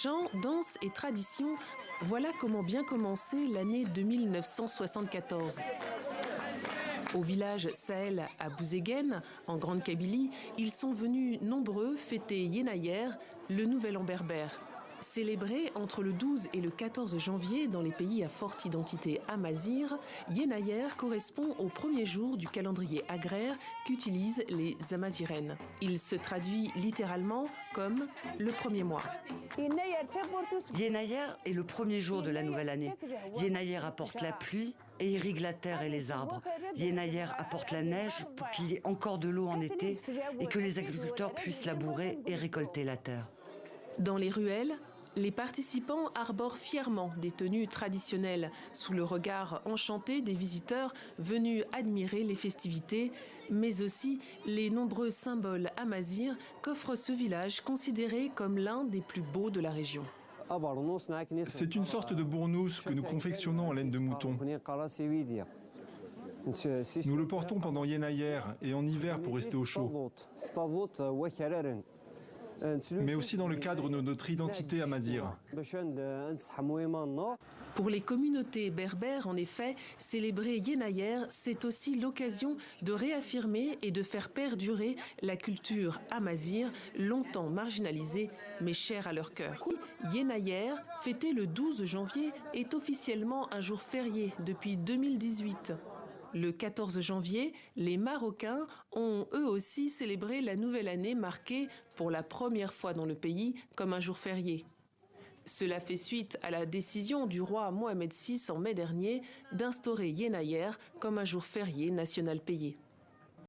Chants, danse et tradition, voilà comment bien commencer l'année 2974. Au village Sahel à Bouzéguen, en Grande Kabylie, ils sont venus nombreux fêter Yenayer, le nouvel an berbère. Célébré entre le 12 et le 14 janvier dans les pays à forte identité amazigh, Yenayer correspond au premier jour du calendrier agraire qu'utilisent les Amazighennes. Il se traduit littéralement comme le premier mois. Yenayer est le premier jour de la nouvelle année. Yenayer apporte la pluie et irrigue la terre et les arbres. Yenayer apporte la neige pour qu'il y ait encore de l'eau en été et que les agriculteurs puissent labourer et récolter la terre. Dans les ruelles, les participants arborent fièrement des tenues traditionnelles sous le regard enchanté des visiteurs venus admirer les festivités, mais aussi les nombreux symboles amazirs qu'offre ce village considéré comme l'un des plus beaux de la région. C'est une sorte de bournous que nous confectionnons en laine de mouton. Nous le portons pendant Yenayer et en hiver pour rester au chaud, mais aussi dans le cadre de notre identité amazigh. Pour les communautés berbères, en effet, célébrer Yenayer, c'est aussi l'occasion de réaffirmer et de faire perdurer la culture amazigh, longtemps marginalisée, mais chère à leur cœur. Yenayer, fêté le 12 janvier, est officiellement un jour férié depuis 2018. Le 14 janvier, les Marocains ont eux aussi célébré la nouvelle année marquée pour la première fois dans le pays comme un jour férié. Cela fait suite à la décision du roi Mohamed VI en mai dernier d'instaurer Yenayer comme un jour férié national payé.